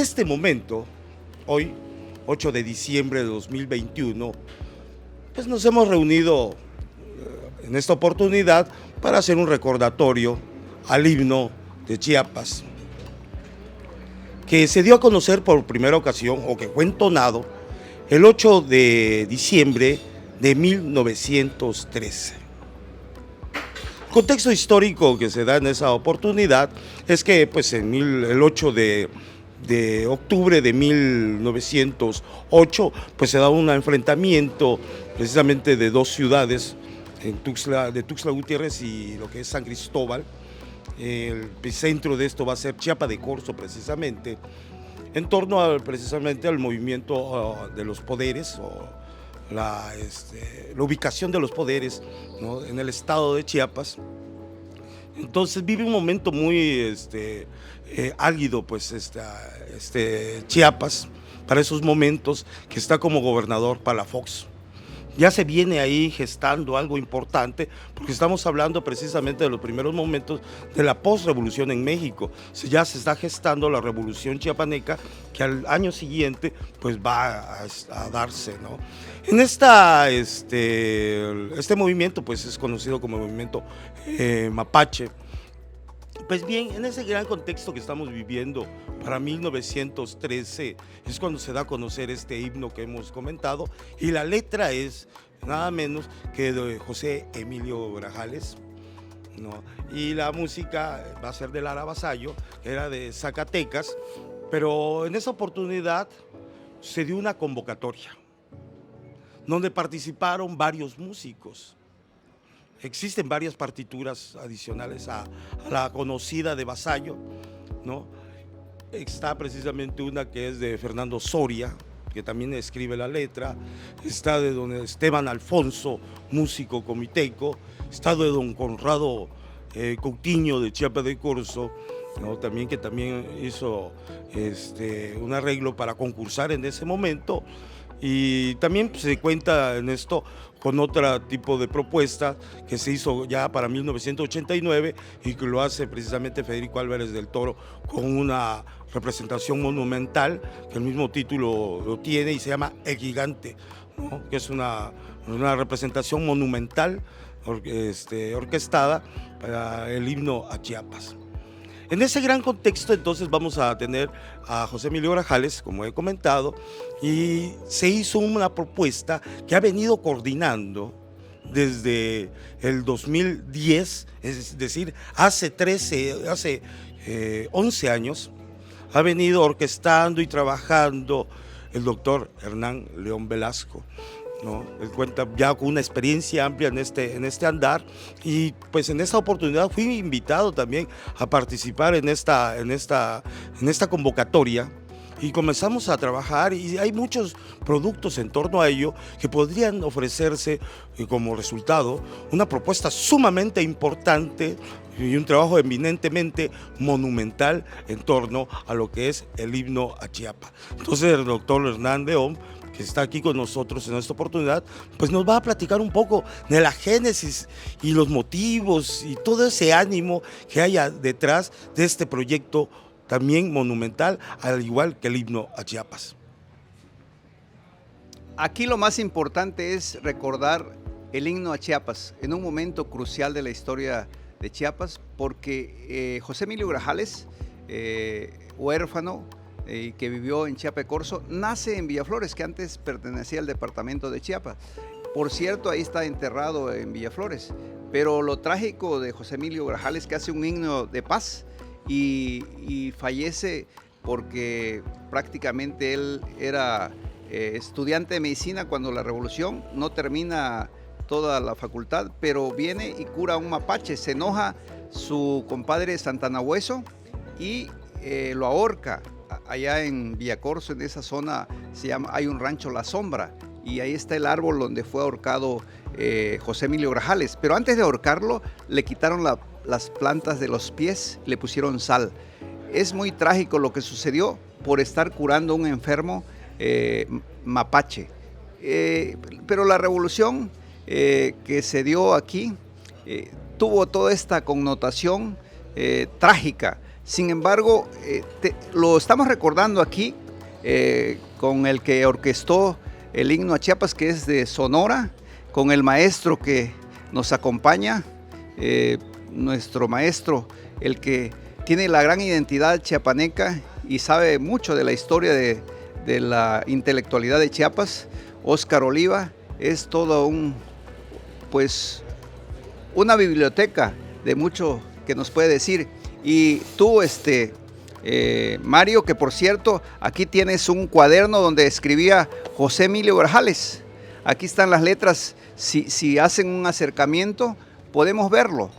este momento, hoy, 8 de diciembre de 2021, pues nos hemos reunido en esta oportunidad para hacer un recordatorio al himno de Chiapas, que se dio a conocer por primera ocasión, o que fue entonado, el 8 de diciembre de 1913. El contexto histórico que se da en esa oportunidad es que pues, el 8 de octubre de 1908 pues, se da un enfrentamiento precisamente de dos ciudades, de Tuxtla Gutiérrez y lo que es San Cristóbal. El centro de esto va a ser Chiapa de Corzo, precisamente, en torno precisamente al movimiento de los poderes, o la ubicación de los poderes, ¿no?, en el estado de Chiapas. Entonces vive un momento muy álgido, pues Chiapas, para esos momentos, que está como gobernador Palafox. Ya se viene ahí gestando algo importante, porque estamos hablando precisamente de los primeros momentos de la postrevolución en México. Ya se está gestando la revolución chiapaneca, que al año siguiente pues va a darse, ¿no? En este movimiento pues es conocido como el movimiento mapache. Pues bien, en ese gran contexto que estamos viviendo, para 1913 es cuando se da a conocer este himno que hemos comentado, y la letra es nada menos que de José Emilio Grajales, ¿no? Y la música va a ser de Lara Vasallo, que era de Zacatecas, pero en esa oportunidad se dio una convocatoria donde participaron varios músicos. Existen varias partituras adicionales a la conocida de Vasallo, ¿no? Está precisamente una que es de Fernando Soria, que también escribe la letra. Está de don Esteban Alfonso, músico comiteco. Está de don Conrado Coutinho de Chiapa de Corzo, ¿no?, que también hizo un arreglo para concursar en ese momento. Y también se cuenta en esto con otro tipo de propuesta que se hizo ya para 1989 y que lo hace precisamente Federico Álvarez del Toro con una representación monumental, que el mismo título lo tiene y se llama El Gigante, ¿no?, que es una representación monumental orquestada para el himno a Chiapas. En ese gran contexto, entonces, vamos a tener a José Emilio Grajales, como he comentado, y se hizo una propuesta que ha venido coordinando desde el 2010, es decir, hace 11 años, ha venido orquestando y trabajando el doctor Hernán León Velasco, ¿no? Él cuenta ya con una experiencia amplia en este andar, y pues en esta oportunidad fui invitado también a participar en esta convocatoria, y comenzamos a trabajar, y hay muchos productos en torno a ello que podrían ofrecerse como resultado una propuesta sumamente importante y un trabajo eminentemente monumental en torno a lo que es el himno a Chiapas. Entonces el doctor Hernán León, que está aquí con nosotros en esta oportunidad, pues nos va a platicar un poco de la génesis y los motivos y todo ese ánimo que haya detrás de este proyecto también monumental, al igual que el himno a Chiapas. Aquí lo más importante es recordar el himno a Chiapas en un momento crucial de la historia de Chiapas, porque José Emilio Grajales, huérfano, que vivió en Chiapa de Corzo, nace en Villaflores, que antes pertenecía al departamento de Chiapas. Por cierto, ahí está enterrado en Villaflores. Pero lo trágico de José Emilio Grajales, que hace un himno de paz y fallece porque prácticamente él era estudiante de medicina cuando la revolución, no termina toda la facultad, pero viene y cura a un mapache. Se enoja su compadre Santana Hueso y lo ahorca. Allá en Villacorso, en esa zona, hay un rancho La Sombra, y ahí está el árbol donde fue ahorcado José Emilio Grajales. Pero antes de ahorcarlo, le quitaron las plantas de los pies, le pusieron sal. Es muy trágico lo que sucedió por estar curando a un enfermo mapache. Pero la revolución que se dio aquí tuvo toda esta connotación trágica, Sin embargo, lo estamos recordando aquí con el que orquestó el himno a Chiapas, que es de Sonora, con el maestro que nos acompaña, nuestro maestro, el que tiene la gran identidad chiapaneca y sabe mucho de la historia de la intelectualidad de Chiapas. Óscar Oliva es todo una biblioteca de mucho que nos puede decir. Y tú, Mario, que por cierto, aquí tienes un cuaderno donde escribía José Emilio Grajales. Aquí están las letras, si hacen un acercamiento, podemos verlo.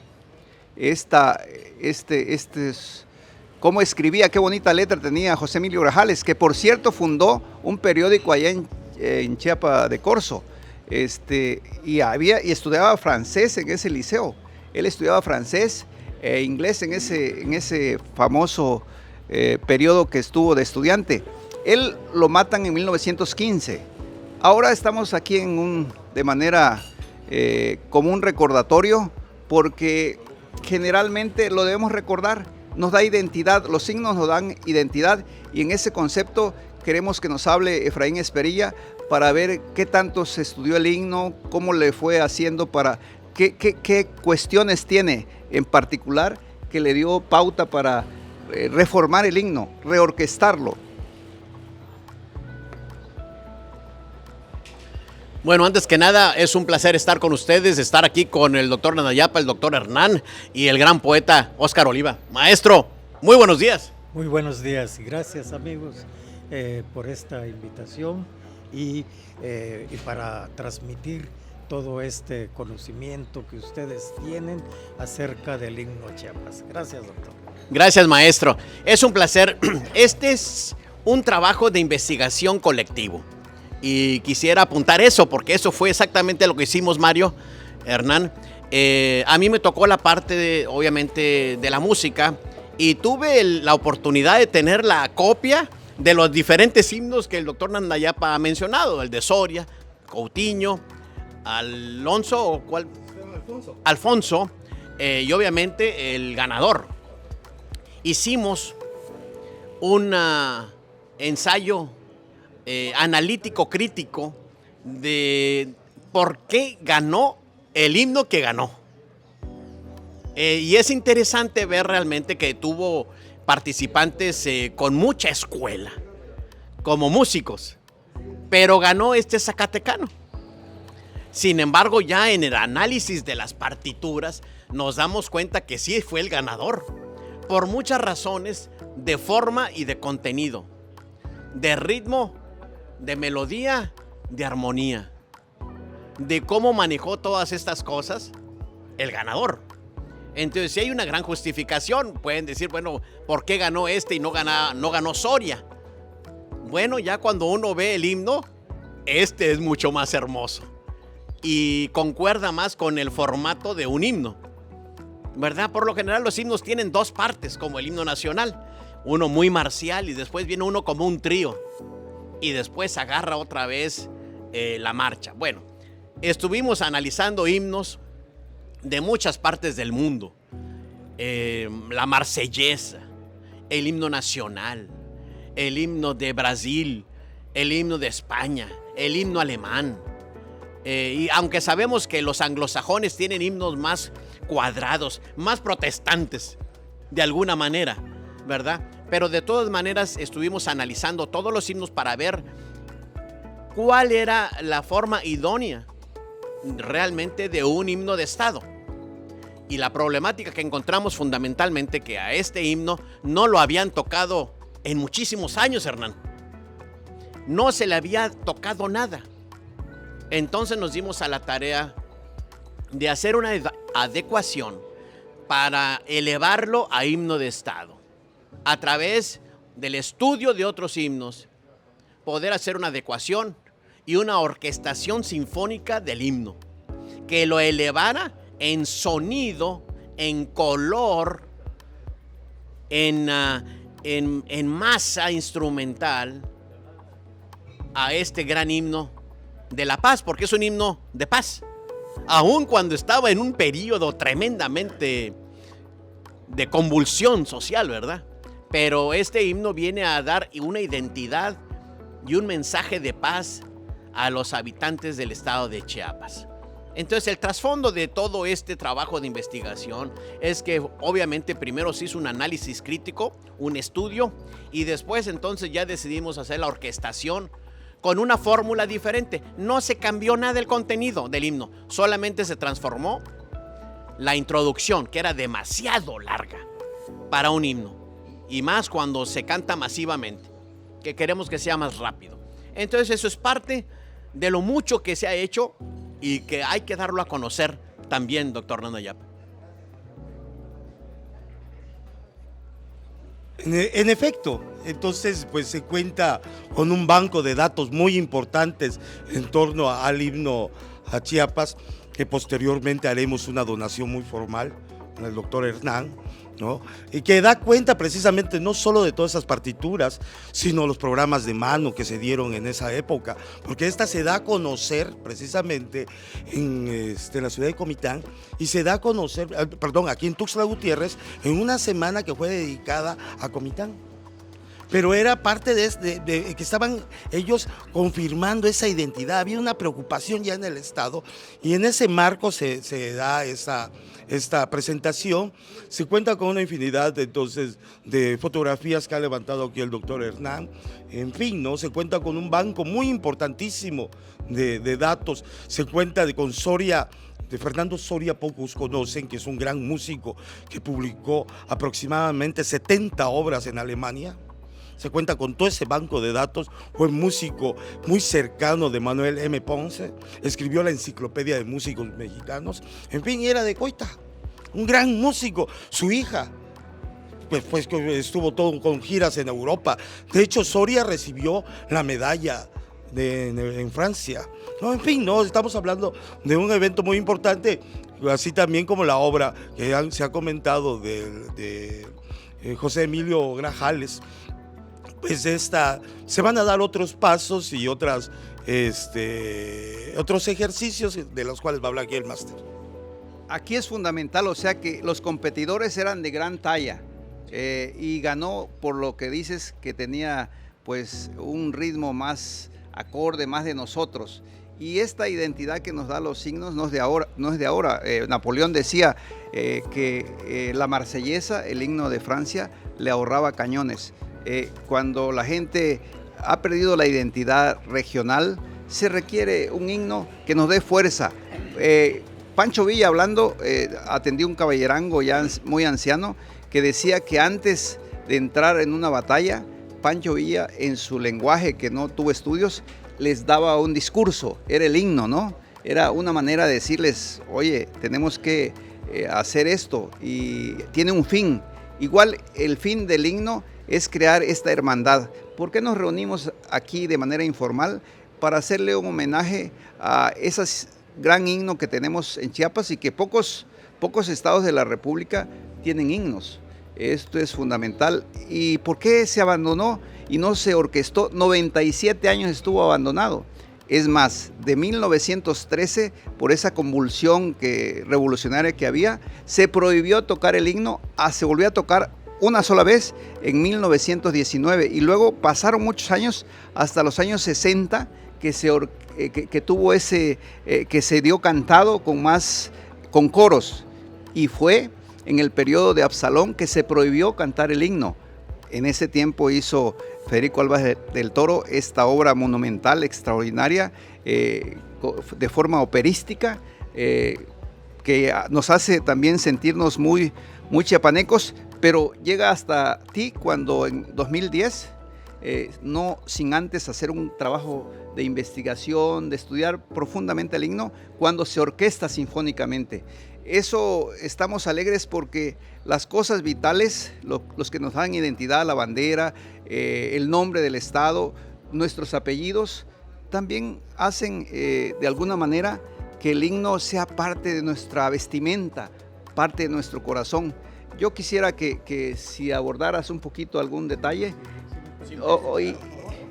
Cómo escribía, qué bonita letra tenía José Emilio Grajales, que por cierto fundó un periódico allá en Chiapa de Corzo. Y estudiaba francés en ese liceo. Él estudiaba francés e inglés en ese famoso periodo que estuvo de estudiante. Él lo matan en 1915. Ahora estamos aquí de manera como un recordatorio, porque generalmente lo debemos recordar, nos da identidad, los signos nos dan identidad, y en ese concepto queremos que nos hable Efraín Esperilla para ver qué tanto se estudió el himno, cómo le fue haciendo qué cuestiones tiene en particular que le dio pauta para reformar el himno, reorquestarlo. Bueno, antes que nada, es un placer estar con ustedes, estar aquí con el doctor Nandayapa, el doctor Hernán y el gran poeta Óscar Oliva. Maestro, muy buenos días. Muy buenos días y gracias, amigos, por esta invitación y para transmitir todo este conocimiento que ustedes tienen acerca del himno Chiapas. Gracias, doctor. Gracias, maestro. Es un placer. Este es un trabajo de investigación colectivo. Y quisiera apuntar eso, porque eso fue exactamente lo que hicimos, Mario, Hernán. A mí me tocó la parte, obviamente, de la música, y tuve la oportunidad de tener la copia de los diferentes himnos que el doctor Nandayapa ha mencionado, el de Soria, Coutinho, Alfonso, y obviamente el ganador. Hicimos un ensayo analítico crítico de por qué ganó el himno que ganó. Y es interesante ver realmente que tuvo participantes con mucha escuela, como músicos, pero ganó este zacatecano. Sin embargo, ya en el análisis de las partituras nos damos cuenta que sí fue el ganador, por muchas razones de forma y de contenido, de ritmo, de melodía, de armonía, de cómo manejó todas estas cosas el ganador. Entonces, si hay una gran justificación, pueden decir, bueno, ¿por qué ganó este y no ganó Soria? Bueno, ya cuando uno ve el himno, este es mucho más hermoso y concuerda más con el formato de un himno, ¿verdad? Por lo general los himnos tienen dos partes, como el himno nacional, uno muy marcial y después viene uno como un trío y después agarra otra vez la marcha. Bueno, estuvimos analizando himnos de muchas partes del mundo, la marsellesa, el himno nacional, el himno de Brasil, el himno de España, el himno alemán. Y aunque sabemos que los anglosajones tienen himnos más cuadrados, más protestantes, de alguna manera, ¿verdad? Pero de todas maneras estuvimos analizando todos los himnos para ver cuál era la forma idónea realmente de un himno de Estado. Y la problemática que encontramos fundamentalmente que a este himno no lo habían tocado en muchísimos años, Hernán. No se le había tocado nada. Entonces nos dimos a la tarea de hacer una adecuación para elevarlo a himno de Estado. A través del estudio de otros himnos, poder hacer una adecuación y una orquestación sinfónica del himno, que lo elevara en sonido, en color, en masa instrumental a este gran himno de la paz, porque es un himno de paz. Aun cuando estaba en un periodo tremendamente de convulsión social, ¿verdad? Pero este himno viene a dar una identidad y un mensaje de paz a los habitantes del estado de Chiapas. Entonces, el trasfondo de todo este trabajo de investigación es que obviamente primero se hizo un análisis crítico, un estudio, y después entonces ya decidimos hacer la orquestación con una fórmula diferente. No se cambió nada del contenido del himno, solamente se transformó la introducción, que era demasiado larga para un himno, y más cuando se canta masivamente, que queremos que sea más rápido. Entonces eso es parte de lo mucho que se ha hecho y que hay que darlo a conocer también, doctor Hernando Yapa. En efecto, entonces pues se cuenta con un banco de datos muy importantes en torno al himno a Chiapas, que posteriormente haremos una donación muy formal con el doctor Hernán, ¿no? Y que da cuenta precisamente no solo de todas esas partituras, sino los programas de mano que se dieron en esa época, porque esta se da a conocer precisamente en la ciudad de Comitán, y se da a conocer, aquí en Tuxtla Gutiérrez, en una semana que fue dedicada a Comitán. Pero era parte de que estaban ellos confirmando esa identidad, había una preocupación ya en el Estado, y en ese marco se da esta presentación. Se cuenta con una infinidad entonces de fotografías que ha levantado aquí el doctor Hernán. En fin, ¿no? Se cuenta con un banco muy importantísimo de datos. Se cuenta con Soria, de Fernando Soria, pocos conocen, que es un gran músico que publicó aproximadamente 70 obras en Alemania. Se cuenta con todo ese banco de datos. Fue músico muy cercano de Manuel M. Ponce, escribió la enciclopedia de músicos mexicanos. En fin, era de Coita, un gran músico. Su hija pues estuvo todo con giras en Europa. De hecho, Soria recibió la medalla en Francia. No, en fin, no, estamos hablando de un evento muy importante, así también como la obra que se ha comentado de José Emilio Grajales. Pues se van a dar otros pasos y otros ejercicios de los cuales va a hablar aquí el máster. Aquí es fundamental, o sea que los competidores eran de gran talla y ganó por lo que dices, que tenía pues un ritmo más acorde, más de nosotros. Y esta identidad que nos da los signos no es de ahora. Napoleón decía que la Marsellesa, el himno de Francia, le ahorraba cañones. Cuando la gente ha perdido la identidad regional, se requiere un himno que nos dé fuerza. Pancho Villa, hablando, atendió un caballerango ya muy anciano que decía que antes de entrar en una batalla, Pancho Villa, en su lenguaje, que no tuvo estudios, les daba un discurso, era el himno, ¿no? Era una manera de decirles, oye, tenemos que hacer esto y tiene un fin. Igual el fin del himno es crear esta hermandad. ¿Por qué nos reunimos aquí de manera informal? Para hacerle un homenaje a ese gran himno que tenemos en Chiapas y que pocos estados de la República tienen himnos. Esto es fundamental. ¿Y por qué se abandonó y no se orquestó? 97 años estuvo abandonado. Es más, de 1913, por esa convulsión revolucionaria que había, se prohibió tocar el himno, se volvió a tocar una sola vez en 1919 y luego pasaron muchos años hasta los años 60 que tuvo que se dio cantado con coros, y fue en el periodo de Absalón que se prohibió cantar el himno. En ese tiempo hizo Federico Álvarez del Toro esta obra monumental, extraordinaria, de forma operística, que nos hace también sentirnos muy chiapanecos, pero llega hasta ti cuando en 2010, no sin antes hacer un trabajo de investigación, de estudiar profundamente el himno, cuando se orquesta sinfónicamente. Eso estamos alegres porque las cosas vitales, los que nos dan identidad, la bandera, el nombre del estado, nuestros apellidos, también hacen de alguna manera que el himno sea parte de nuestra vestimenta, parte de nuestro corazón. Yo quisiera que si abordaras un poquito algún detalle,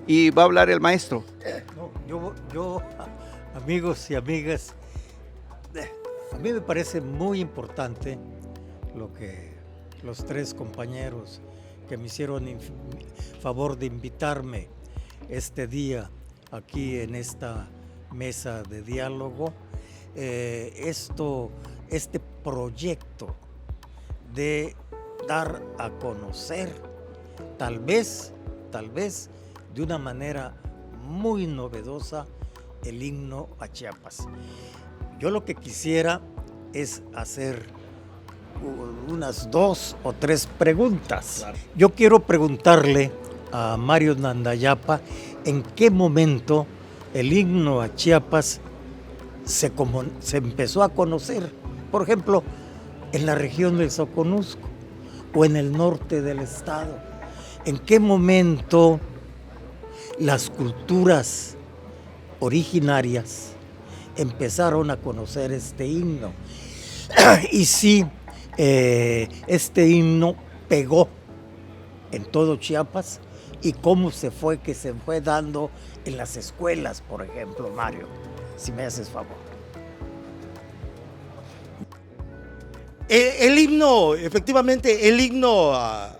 y va a hablar el maestro. Yo, amigos y amigas, a mí me parece muy importante lo que los tres compañeros que me hicieron favor de invitarme este día aquí en esta mesa de diálogo. Este proyecto de dar a conocer, tal vez, de una manera muy novedosa, el himno a Chiapas. Yo lo que quisiera es hacer unas 2 o 3 preguntas. Claro. Yo quiero preguntarle a Mario Nandayapa en qué momento el himno a Chiapas se empezó a conocer, por ejemplo, en la región del Soconusco o en el norte del estado. ¿En qué momento las culturas originarias empezaron a conocer este himno? Y si este himno pegó en todo Chiapas y cómo que se fue dando en las escuelas, por ejemplo, Mario, si me haces favor. El himno, efectivamente, el himno a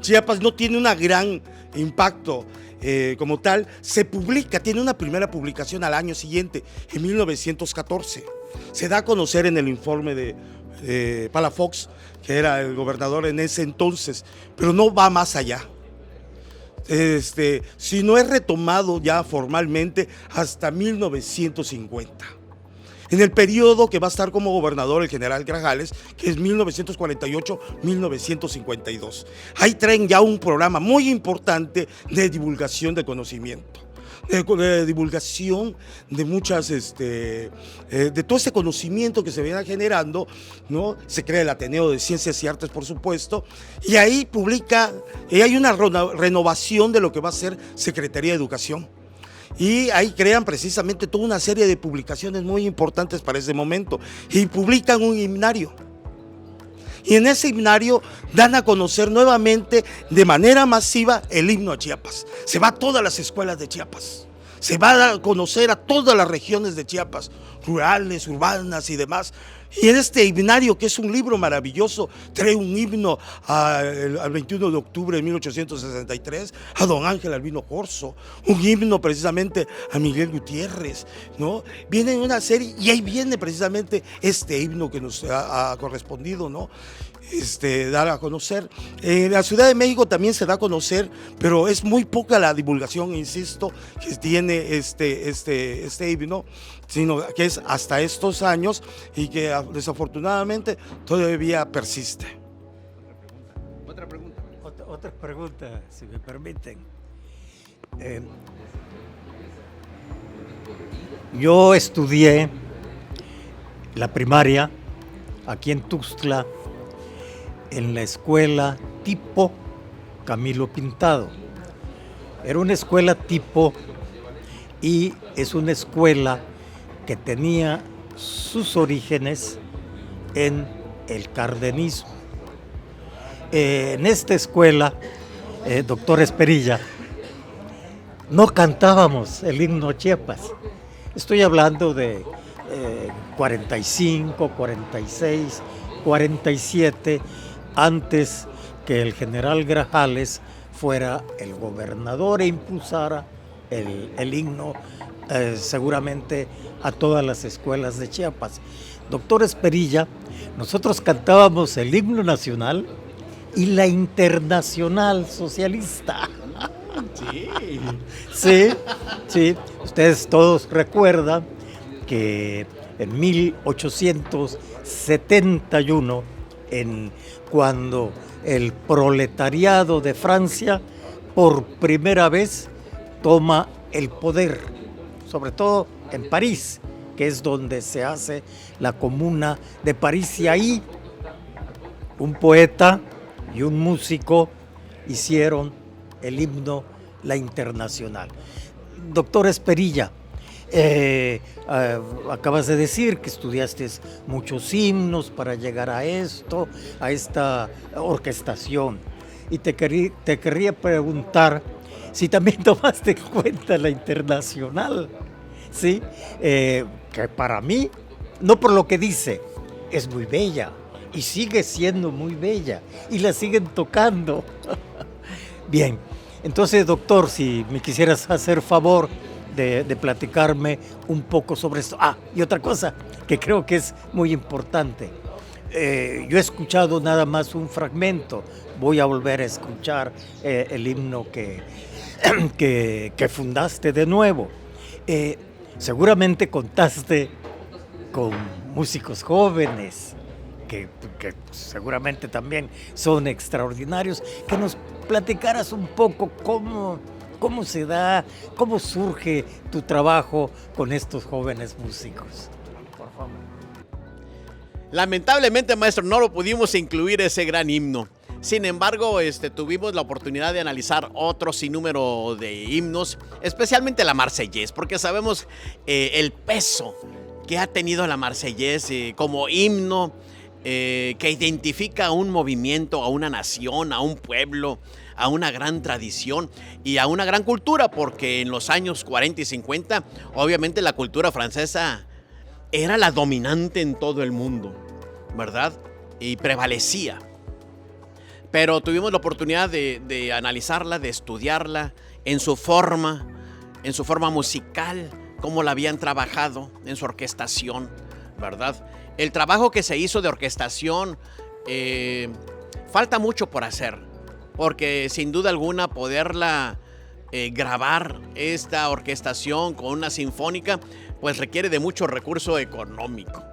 Chiapas no tiene un gran impacto como tal. Se publica, tiene una primera publicación al año siguiente, en 1914. Se da a conocer en el informe de Palafox, que era el gobernador en ese entonces, pero no va más allá. Si no es retomado ya formalmente hasta 1950. En el periodo que va a estar como gobernador el general Grajales, que es 1948-1952. Ahí traen ya un programa muy importante de divulgación de conocimiento, de divulgación de muchas, de todo ese conocimiento que se viene generando, ¿no? Se crea el Ateneo de Ciencias y Artes, por supuesto, y ahí publica, y hay una renovación de lo que va a ser Secretaría de Educación. Y ahí crean precisamente toda una serie de publicaciones muy importantes para ese momento y publican un himnario. Y en ese himnario dan a conocer nuevamente de manera masiva el himno a Chiapas. Se va a todas las escuelas de Chiapas, se va a conocer a todas las regiones de Chiapas, rurales, urbanas y demás. Y en este himnario, que es un libro maravilloso, trae un himno al 21 de octubre de 1863, a don Ángel Albino Corzo, un himno precisamente a Miguel Gutiérrez, ¿no? Viene una serie, y ahí viene precisamente este himno que nos ha correspondido, ¿no? Dar a conocer. En la Ciudad de México también se da a conocer, pero es muy poca la divulgación, insisto, que tiene este himno, sino que es hasta estos años y que desafortunadamente todavía persiste. Otra pregunta. Otra pregunta, si me permiten. Yo estudié la primaria aquí en Tuxtla, en la escuela tipo Camilo Pintado. Era una escuela tipo y es una escuela que tenía sus orígenes en el cardenismo. En esta escuela, doctor Esperilla, no cantábamos el himno a Chiapas. Estoy hablando de 45, 46, 47, antes que el general Grajales fuera el gobernador e impulsara el himno seguramente a todas las escuelas de Chiapas. Doctor Esperilla, nosotros cantábamos el himno nacional y la internacional socialista. Sí. Ustedes todos recuerdan que en 1871, cuando el proletariado de Francia por primera vez toma el poder, sobre todo en París, que es donde se hace la Comuna de París, y ahí un poeta y un músico hicieron el himno La Internacional. Doctor Esperilla, acabas de decir que estudiaste muchos himnos para llegar a esta orquestación, y te querría preguntar si también tomaste en cuenta la internacional, ¿sí? Que para mí, no por lo que dice, es muy bella, y sigue siendo muy bella y la siguen tocando. Bien, entonces doctor, si me quisieras hacer favor de platicarme un poco sobre esto. Y otra cosa que creo que es muy importante. Yo he escuchado nada más un fragmento, voy a volver a escuchar el himno que fundaste de nuevo. Seguramente contaste con músicos jóvenes que seguramente también son extraordinarios, que nos platicaras un poco cómo se da, cómo surge tu trabajo con estos jóvenes músicos. Por favor. Lamentablemente, maestro, no lo pudimos incluir ese gran himno. Sin embargo, tuvimos la oportunidad de analizar otro sinnúmero de himnos, especialmente la Marsellés, porque sabemos el peso que ha tenido la Marsellés como himno que identifica a un movimiento, a una nación, a un pueblo, a una gran tradición y a una gran cultura, porque en los años 40 y 50, obviamente la cultura francesa era la dominante en todo el mundo, ¿verdad? Y prevalecía. Pero tuvimos la oportunidad de analizarla, de estudiarla en su forma musical, cómo la habían trabajado en su orquestación, ¿verdad? El trabajo que se hizo de orquestación, falta mucho por hacer, porque sin duda alguna poderla grabar esta orquestación con una sinfónica, pues requiere de mucho recurso económico.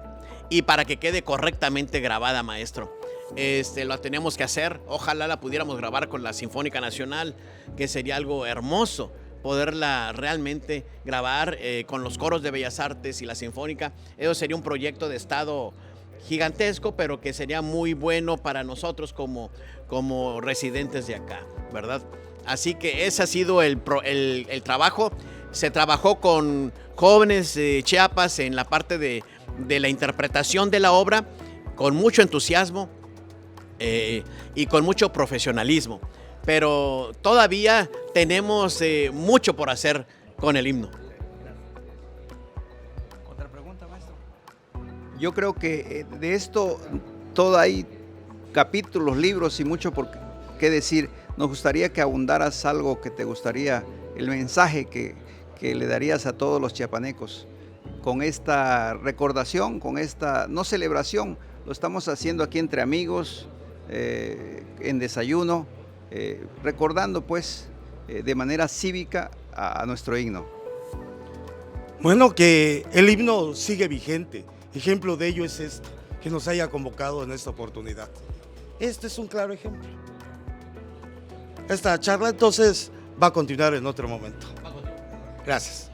Y para que quede correctamente grabada, maestro, lo tenemos que hacer. Ojalá la pudiéramos grabar con la Sinfónica Nacional, que sería algo hermoso poderla realmente grabar con los coros de Bellas Artes y la Sinfónica. Eso sería un proyecto de Estado gigantesco, pero que sería muy bueno para nosotros como residentes de acá, ¿verdad? Así que ese ha sido el trabajo. Se trabajó con jóvenes de Chiapas en la parte de la interpretación de la obra, con mucho entusiasmo y con mucho profesionalismo. Pero todavía tenemos mucho por hacer con el himno. ¿Otra pregunta, maestro? Yo creo que de esto todo hay capítulos, libros y mucho por qué decir. Nos gustaría que abundaras algo que te gustaría, el mensaje que le darías a todos los chiapanecos con esta recordación, con esta no celebración. Lo estamos haciendo aquí entre amigos, en desayuno, recordando pues de manera cívica a nuestro himno. Bueno, que el himno sigue vigente. Ejemplo de ello es que nos haya convocado en esta oportunidad. Este es un claro ejemplo. Esta charla entonces va a continuar en otro momento. Gracias.